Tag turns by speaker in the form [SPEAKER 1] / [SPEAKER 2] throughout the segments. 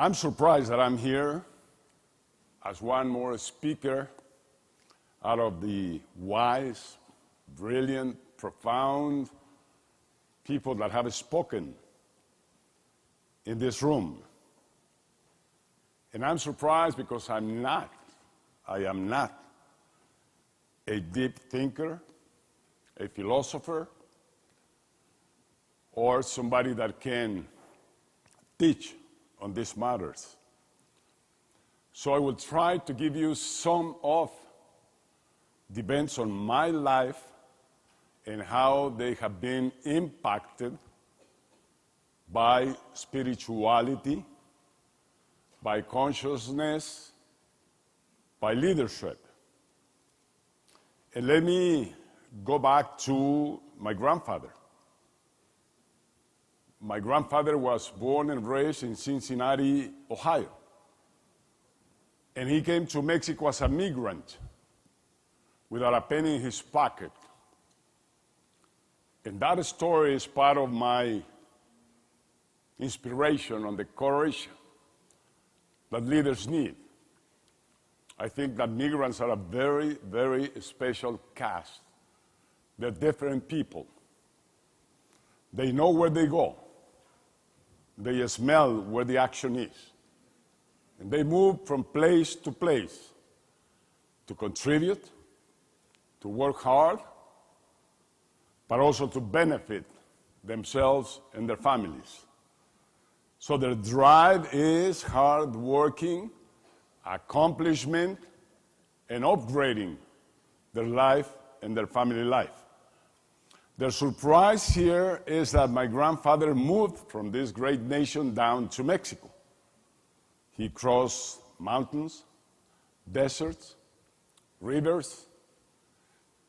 [SPEAKER 1] I'm surprised that I'm here as one more speaker out of the wise, brilliant, profound people that have spoken in this room. And I'm surprised because I am not a deep thinker, a philosopher, or somebody that can teach on these matters. So I will try to give you some of the events on my life and how they have been impacted by spirituality, by consciousness, by leadership. And let me go back to my grandfather. My grandfather was born and raised in Cincinnati, Ohio. And he came to Mexico as a migrant without a penny in his pocket. And that story is part of my inspiration on the courage that leaders need. I think that migrants are a very, very special caste. They're different people. They know where they go. They smell where the action is. And they move from place to place to contribute, to work hard, but also to benefit themselves and their families. So their drive is hard-working, accomplishment, and upgrading their life and their family life. The surprise here is that my grandfather moved from this great nation down to Mexico. He crossed mountains, deserts, rivers,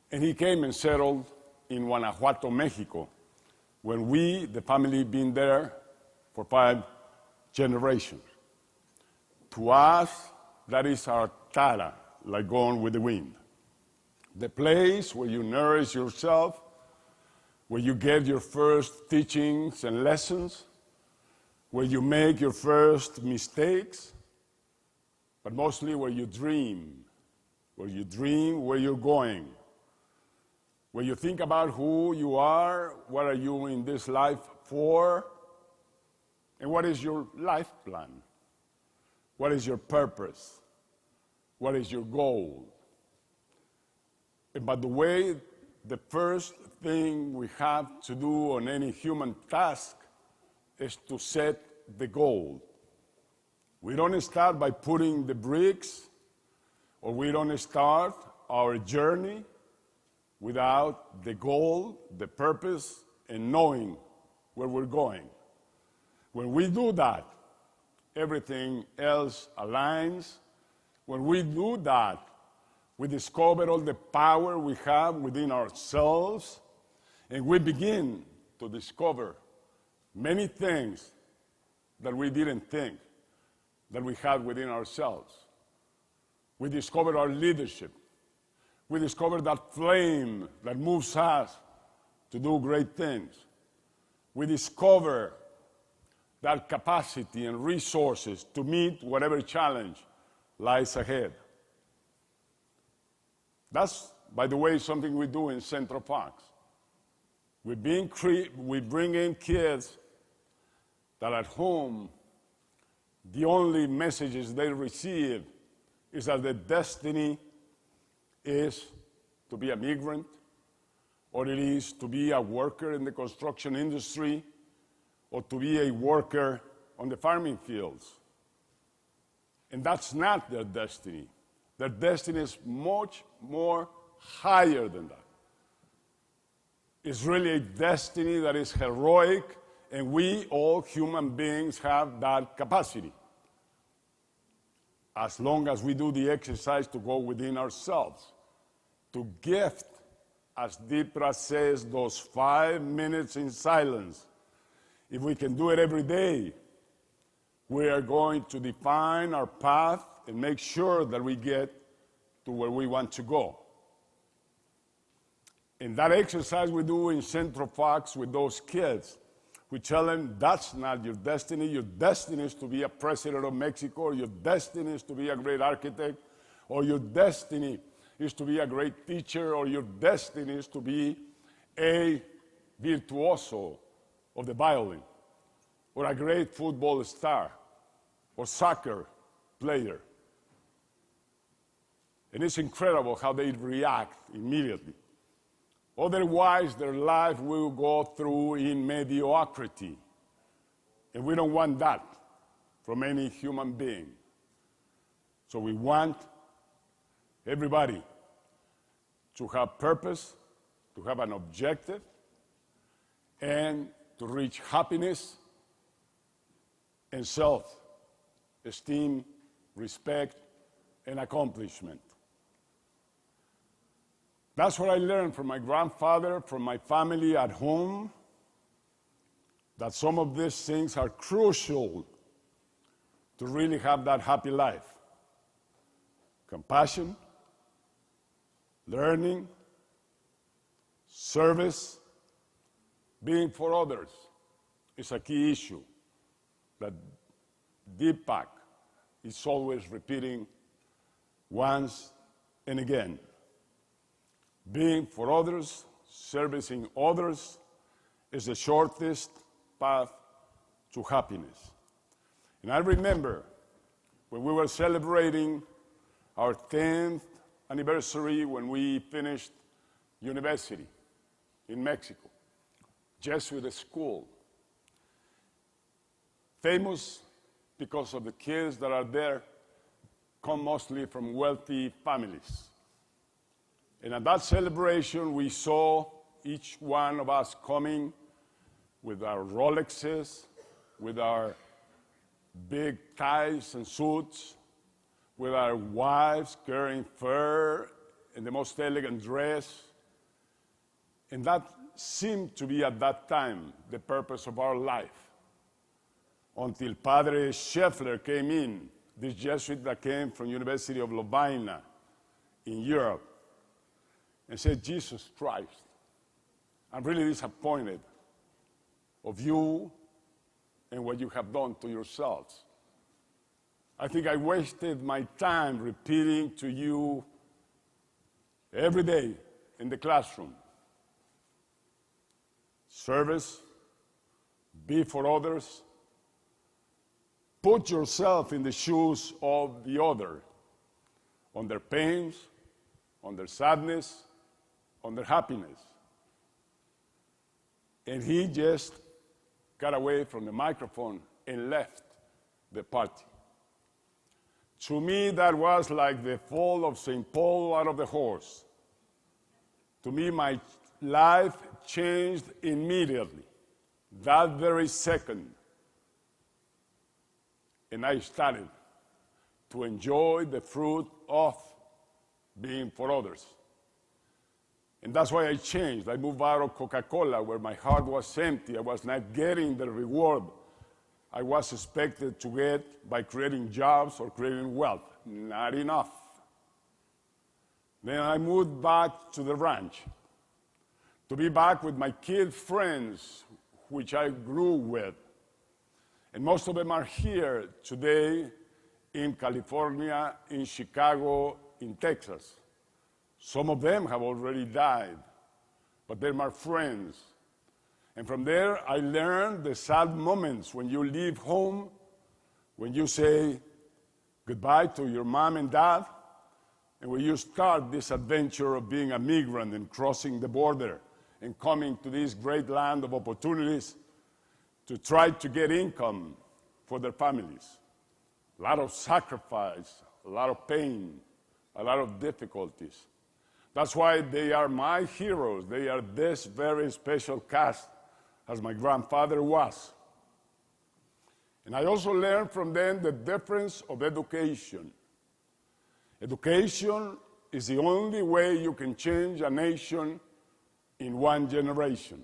[SPEAKER 1] and he came and settled in Guanajuato, Mexico, when we, the family, been there for 5 generations. To us, that is our tara, like going with the wind. The place where you nourish yourself, where you get your first teachings and lessons, where you make your first mistakes, but mostly where you dream where you're going, where you think about who you are, what are you in this life for, and what is your life plan? What is your purpose? What is your goal? And by the way, the first thing we have to do on any human task is to set the goal. We don't start by putting the bricks, or we don't start our journey without the goal, the purpose, and knowing where we're going. When we do that, everything else aligns. When we do that, we discover all the power we have within ourselves, and we begin to discover many things that we didn't think that we had within ourselves. We discover our leadership. We discover that flame that moves us to do great things. We discover that capacity and resources to meet whatever challenge lies ahead. That's, by the way, something we do in Vicente Fox. We bring in kids that at home, the only messages they receive is that their destiny is to be a migrant, or it is to be a worker in the construction industry, or to be a worker on the farming fields. And that's not their destiny. Their destiny is much more higher than that. It's really a destiny that is heroic, and we, all human beings, have that capacity. As long as we do the exercise to go within ourselves, to gift, as Dipra says, those 5 minutes in silence. If we can do it every day, we are going to define our path and make sure that we get to where we want to go. In that exercise we do in Vicente Fox with those kids, We tell them that's not your destiny. Your destiny is to be a president of Mexico, or your destiny is to be a great architect, or your destiny is to be a great teacher, or your destiny is to be a virtuoso of the violin, or a great football star, or soccer player. And it's incredible how they react immediately. Otherwise, their life will go through in mediocrity. And we don't want that from any human being. So we want everybody to have purpose, to have an objective, and to reach happiness and self-esteem, respect, and accomplishment. That's what I learned from my grandfather, from my family at home, that some of these things are crucial to really have that happy life. Compassion, learning, service, being for others is a key issue that Deepak is always repeating once and again. Being for others, servicing others, is the shortest path to happiness. And I remember when we were celebrating our 10th anniversary when we finished university in Mexico, Jesuit school, famous because of the kids that are there come mostly from wealthy families. And at that celebration, we saw each one of us coming with our Rolexes, with our big ties and suits, with our wives carrying fur and the most elegant dress. And that seemed to be at that time the purpose of our life. Until Padre Scheffler came in, this Jesuit that came from University of Lovaina in Europe, and said, Jesus Christ, I'm really disappointed of you and what you have done to yourselves. I think I wasted my time repeating to you every day in the classroom. Service, be for others, put yourself in the shoes of the other, on their pains, on their sadness, on their happiness. And he just got away from the microphone and left the party. To me, that was like the fall of St. Paul out of the horse. To me, my life changed immediately, that very second. And I started to enjoy the fruit of being for others. And that's why I changed. I moved out of Coca-Cola, where my heart was empty. I was not getting the reward I was expected to get by creating jobs or creating wealth. Not enough. Then I moved back to the ranch, to be back with my kid friends, which I grew with. And most of them are here today in California, in Chicago, in Texas. Some of them have already died, but they're my friends. And from there, I learned the sad moments when you leave home, when you say goodbye to your mom and dad, and when you start this adventure of being a migrant and crossing the border and coming to this great land of opportunities to try to get income for their families. A lot of sacrifice, a lot of pain, a lot of difficulties. That's why they are my heroes. They are this very special cast, as my grandfather was. And I also learned from them the difference of education. Education is the only way you can change a nation in one generation.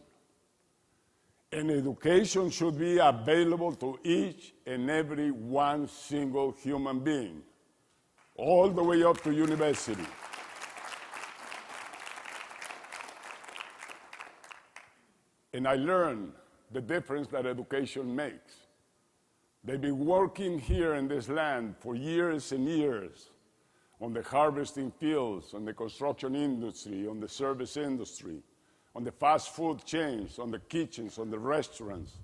[SPEAKER 1] And education should be available to each and every one single human being, all the way up to university. And I learned the difference that education makes. They've been working here in this land for years and years on the harvesting fields, on the construction industry, on the service industry, on the fast food chains, on the kitchens, on the restaurants.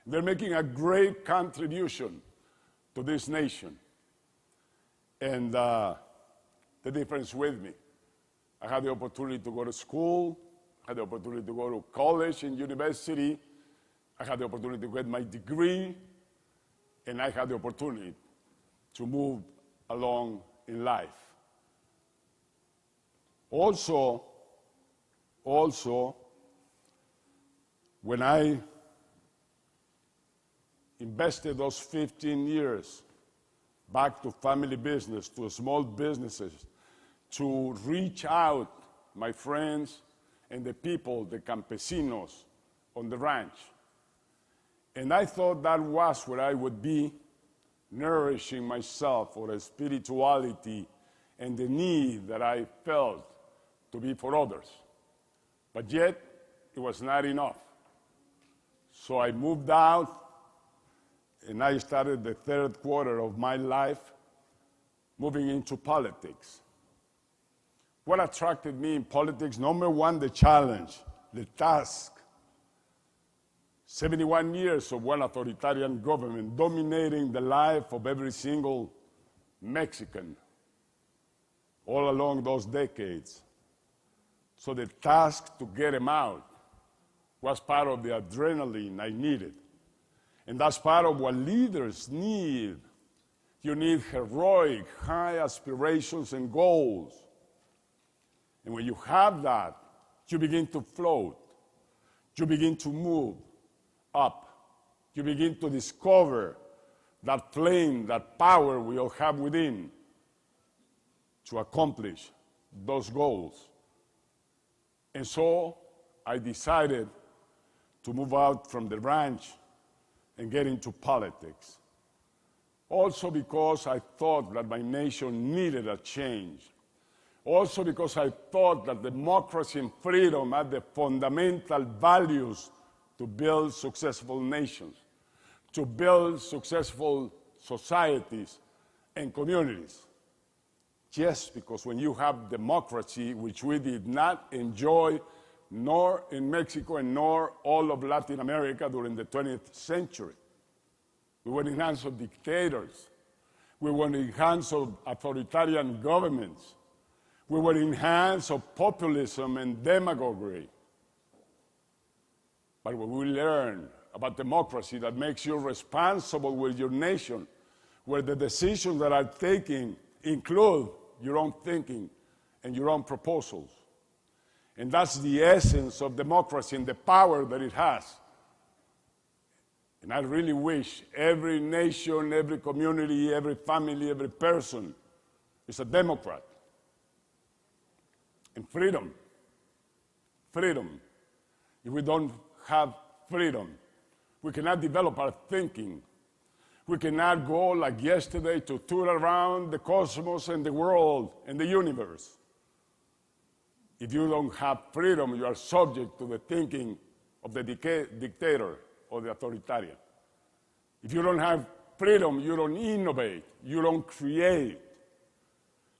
[SPEAKER 1] They're making a great contribution to this nation. And the difference with me, I had the opportunity to go to school, I had the opportunity to go to college and university, I had the opportunity to get my degree, and I had the opportunity to move along in life. Also, when I invested those 15 years back to family business, to small businesses, to reach out my friends and the people, the campesinos on the ranch. And I thought that was where I would be nourishing myself for a spirituality and the need that I felt to be for others. But yet, it was not enough. So I moved out, and I started the third quarter of my life moving into politics. What attracted me in politics? Number one, the challenge, the task. 71 years of one authoritarian government dominating the life of every single Mexican all along those decades. So the task to get him out was part of the adrenaline I needed. And that's part of what leaders need. You need heroic, high aspirations and goals. And when you have that, you begin to float. You begin to move up. You begin to discover that flame, that power we all have within to accomplish those goals. And so I decided to move out from the ranch and get into politics. Also because I thought that my nation needed a change. Also because I thought that democracy and freedom are the fundamental values to build successful nations, to build successful societies and communities. Yes, because when you have democracy, which we did not enjoy nor in Mexico and nor all of Latin America during the 20th century. We were in hands of dictators. We were in hands of authoritarian governments. We were in hands of populism and demagoguery. But when we learn about democracy that makes you responsible with your nation, where the decisions that are taken include your own thinking and your own proposals. And that's the essence of democracy and the power that it has. And I really wish every nation, every community, every family, every person is a Democrat. And freedom. Freedom. If we don't have freedom, we cannot develop our thinking. We cannot go like yesterday to tour around the cosmos and the world and the universe. If you don't have freedom, you are subject to the thinking of the dictator or the authoritarian. If you don't have freedom, you don't innovate, you don't create,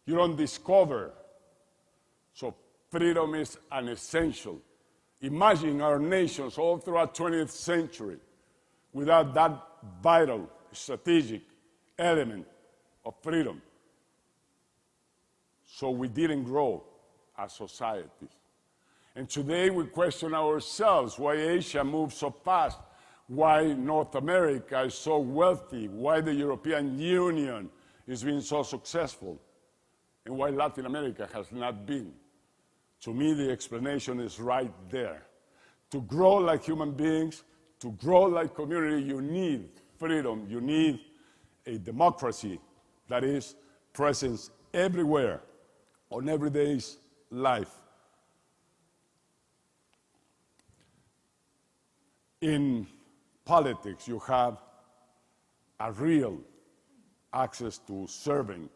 [SPEAKER 1] you don't discover. So freedom is an essential. Imagine our nations all throughout the 20th century without that vital, strategic element of freedom. So we didn't grow as societies. And today we question ourselves why Asia moves so fast, why North America is so wealthy, why the European Union is being so successful, and why Latin America has not been. To me, the explanation is right there. To grow like human beings, to grow like community, you need freedom, you need a democracy that is present everywhere, on everyday's life. In politics, you have a real access to serving,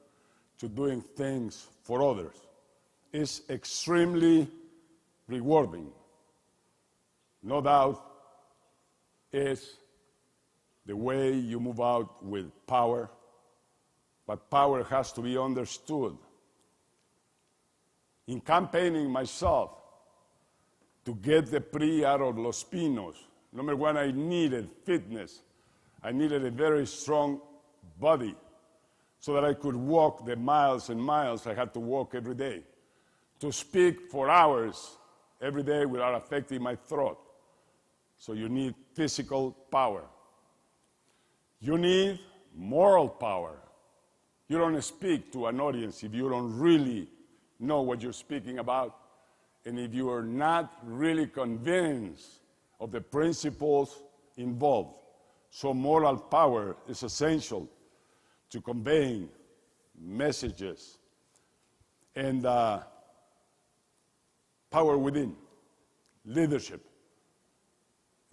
[SPEAKER 1] to doing things for others. It's extremely rewarding. No doubt, is the way you move out with power, but power has to be understood. In campaigning myself to get the PRI out of Los Pinos, number one, I needed fitness. I needed a very strong body so that I could walk the miles and miles I had to walk every day, to speak for hours every day without affecting my throat. So you need physical power. You need moral power. You don't speak to an audience if you don't really know what you're speaking about, and if you are not really convinced of the principles involved. So moral power is essential to conveying messages. And power within, leadership.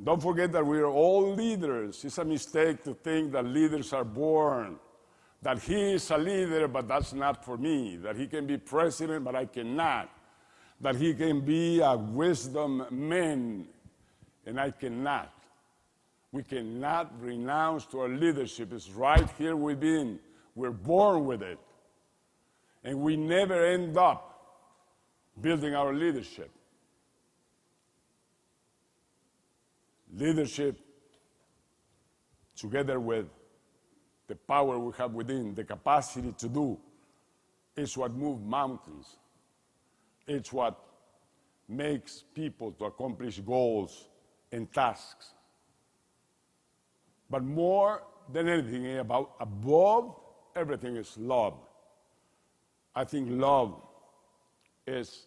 [SPEAKER 1] Don't forget that we are all leaders. It's a mistake to think that leaders are born, that he is a leader, but that's not for me, that he can be president, but I cannot, that he can be a wisdom man, and I cannot. We cannot renounce to our leadership. It's right here within. We're born with it. And we never end up building our leadership. Leadership, together with the power we have within, the capacity to do, is what moves mountains. It's what makes people to accomplish goals and tasks. But more than anything, above everything is love. I think love is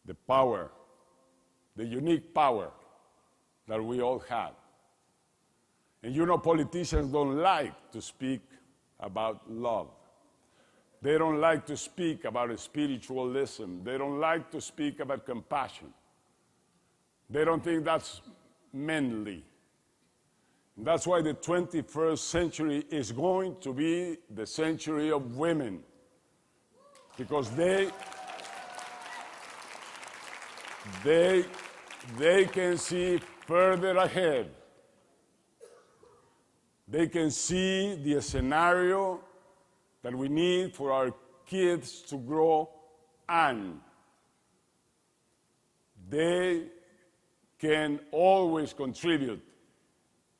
[SPEAKER 1] the power, the unique power that we all have. And you know, politicians don't like to speak about love. They don't like to speak about spiritualism. They don't like to speak about compassion. They don't think that's manly. And that's why the 21st century is going to be the century of women, because they can see further ahead. They can see the scenario that we need for our kids to grow on. They can always contribute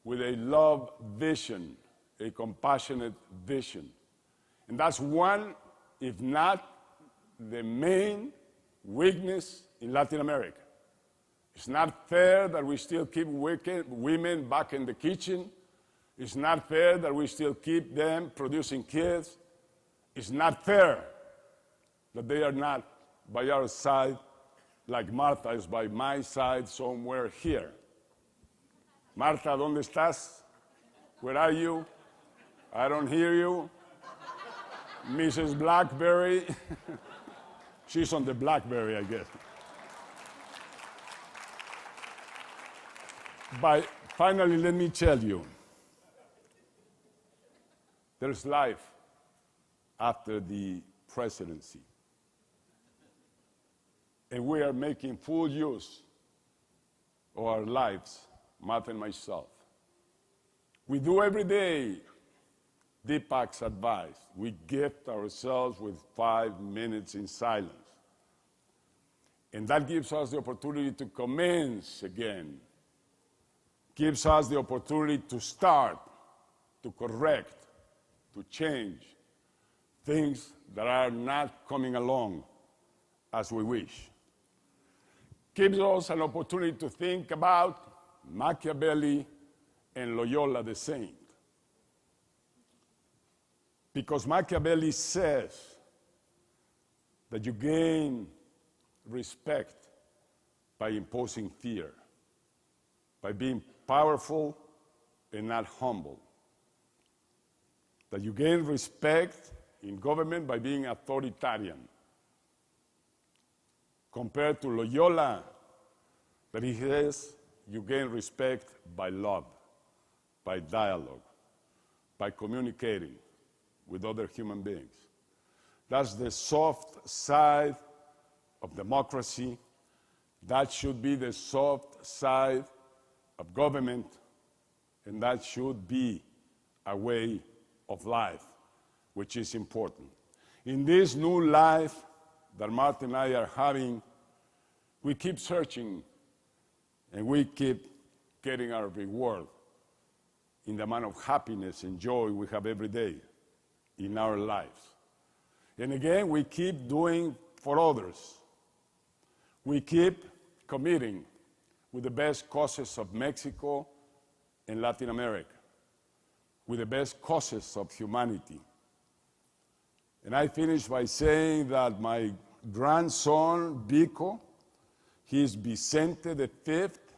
[SPEAKER 1] with a love vision, a compassionate vision. And that's one, if not the main weakness in Latin America. It's not fair that we still keep women back in the kitchen. It's not fair that we still keep them producing kids. It's not fair that they are not by our side like Martha is by my side somewhere here. Martha, ¿dónde estás? Where are you? I don't hear you. Mrs. Blackberry. She's on the Blackberry, I guess. But finally, let me tell you, there's life after the presidency. And we are making full use of our lives, Martha and myself. We do every day Deepak's advice. We gift ourselves with 5 minutes in silence. And that gives us the opportunity to commence again. Gives us the opportunity to start, to correct, to change things that are not coming along as we wish. Gives us an opportunity to think about Machiavelli and Loyola the Saint. Because Machiavelli says that you gain respect by imposing fear, by being powerful and not humble. That you gain respect in government by being authoritarian. Compared to Loyola, that he says you gain respect by love, by dialogue, by communicating with other human beings. That's the soft side of democracy. That should be the soft side of government, and that should be a way of life, which is important. In this new life that Martin and I are having, we keep searching and we keep getting our reward in the amount of happiness and joy we have every day in our lives. And again, we keep doing for others. We keep committing with the best causes of Mexico and Latin America, with the best causes of humanity. And I finish by saying that my grandson, Vico, he is Vicente the Fifth,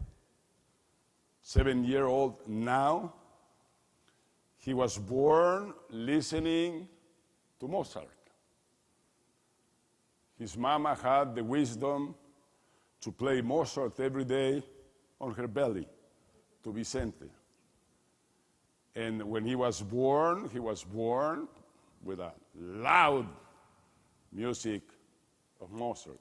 [SPEAKER 1] 7-year-old now. He was born listening to Mozart. His mama had the wisdom to play Mozart every day on her belly to Vicente. And when he was born with a loud music of Mozart.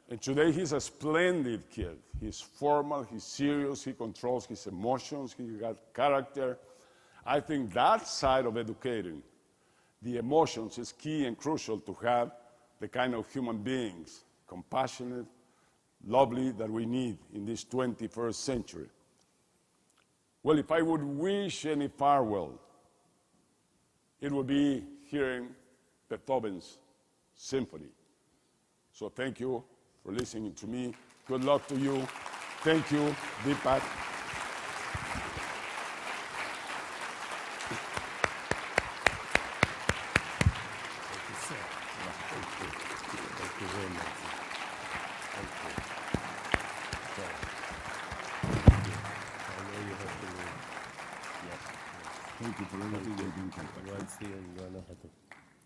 [SPEAKER 1] And today he's a splendid kid. He's formal, he's serious, he controls his emotions, he got character. I think that side of educating the emotions is key and crucial to have the kind of human beings, compassionate, lovely, that we need in this 21st century. Well, if I would wish any farewell, it would be hearing Beethoven's symphony. So thank you for listening to me. Good luck to you. Thank you, Deepak.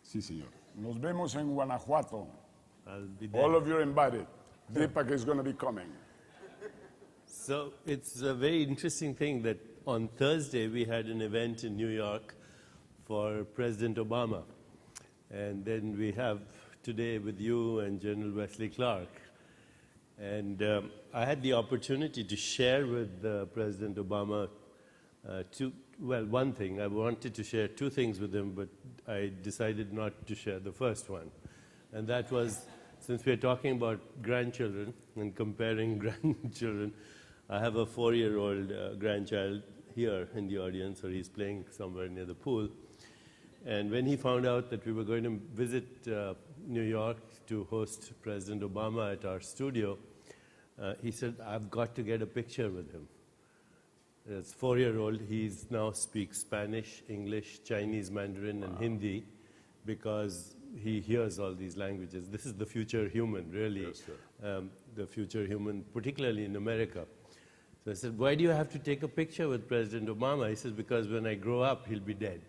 [SPEAKER 1] Sí, señor. Nos vemos en Guanajuato. All of you are invited. Deepak is going to be coming.
[SPEAKER 2] So it's a very interesting thing that on Thursday we had an event in New York for President Obama. And then we have today with you and General Wesley Clark. And I had the opportunity to share with President Obama one thing. I wanted to share two things with him, but I decided not to share the first one. And that was, since we're talking about grandchildren and comparing grandchildren, I have a 4-year-old grandchild here in the audience, or he's playing somewhere near the pool. And when he found out that we were going to visit New York to host President Obama at our studio, he said, I've got to get a picture with him. As 4-year-old, he now speaks Spanish, English, Chinese, Mandarin, and Hindi, because he hears all these languages. This is the future human, really. Yes, the future human, particularly in America. So I said, why do you have to take a picture with President Obama? He says, because when I grow up, he'll be dead.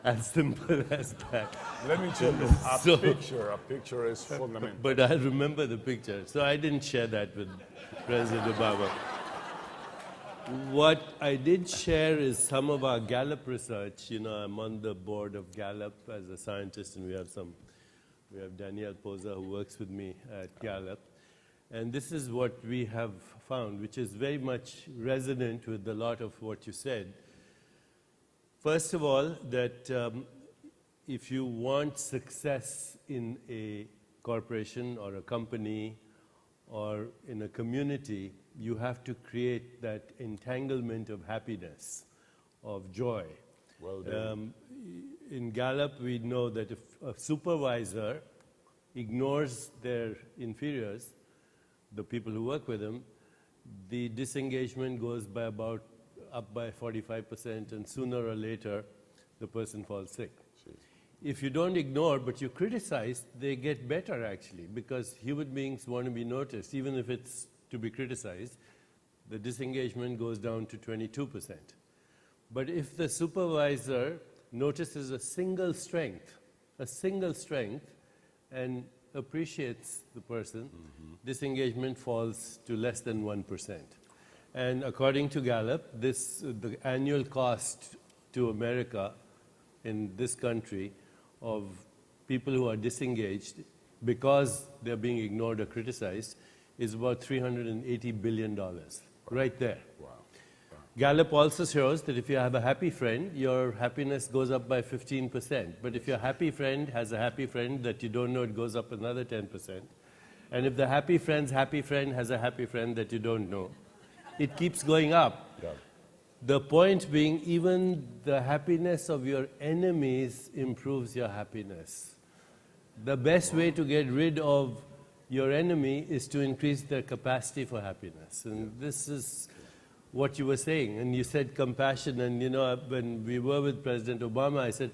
[SPEAKER 2] As simple as that.
[SPEAKER 1] Let me tell you, a picture is fundamental.
[SPEAKER 2] But I remember the picture. So I didn't share that with President Obama. What I did share is some of our Gallup research. You know, I'm on the board of Gallup as a scientist, and we have Danielle Poza who works with me at Gallup. And this is what we have found, which is very much resonant with a lot of what you said. First of all, that if you want success in a corporation or a company or in a community, you have to create that entanglement of happiness, of joy.
[SPEAKER 1] Well done.
[SPEAKER 2] In Gallup, we know that if a supervisor ignores their inferiors, the people who work with them, the disengagement goes by up by 45%, and sooner or later, the person falls sick. If you don't ignore, but you criticize, they get better, actually, because human beings want to be noticed. Even if it's to be criticized, the disengagement goes down to 22%. But if the supervisor notices a single strength, and appreciates the person, disengagement falls to less than 1%. And according to Gallup, the annual cost to America in this country of people who are disengaged because they're being ignored or criticized is about $380 billion, right there.
[SPEAKER 1] Wow.
[SPEAKER 2] Gallup also shows that if you have a happy friend, your happiness goes up by 15%. But if your happy friend has a happy friend that you don't know, it goes up another 10%. And if the happy friend's happy friend has a happy friend that you don't know, it keeps going up.
[SPEAKER 1] Yeah.
[SPEAKER 2] The point being, even the happiness of your enemies improves your happiness. The best way to get rid of your enemy is to increase their capacity for happiness. And this is what you were saying. And you said compassion. And you know, when we were with President Obama, I said,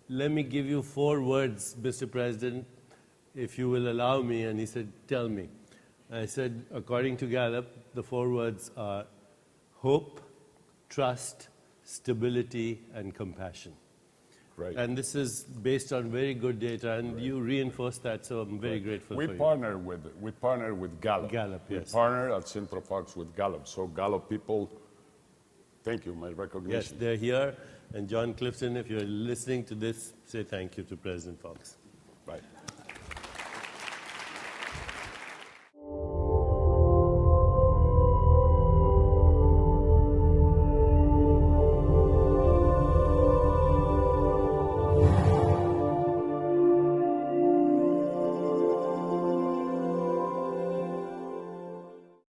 [SPEAKER 2] let me give you 4 words, Mr. President, if you will allow me. And he said, tell me. I said, according to Gallup, the 4 words are hope, trust, stability, and compassion.
[SPEAKER 1] Right.
[SPEAKER 2] And this is based on very good data, and you reinforced that, so I'm very grateful
[SPEAKER 1] We
[SPEAKER 2] for you.
[SPEAKER 1] partner with Gallup.
[SPEAKER 2] Gallup, yes.
[SPEAKER 1] We partner at Vicente Fox with Gallup. So Gallup people, thank you, my recognition.
[SPEAKER 2] Yes, they're here. And John Clifton, if you're listening to this, say thank you to President Fox.
[SPEAKER 1] Right.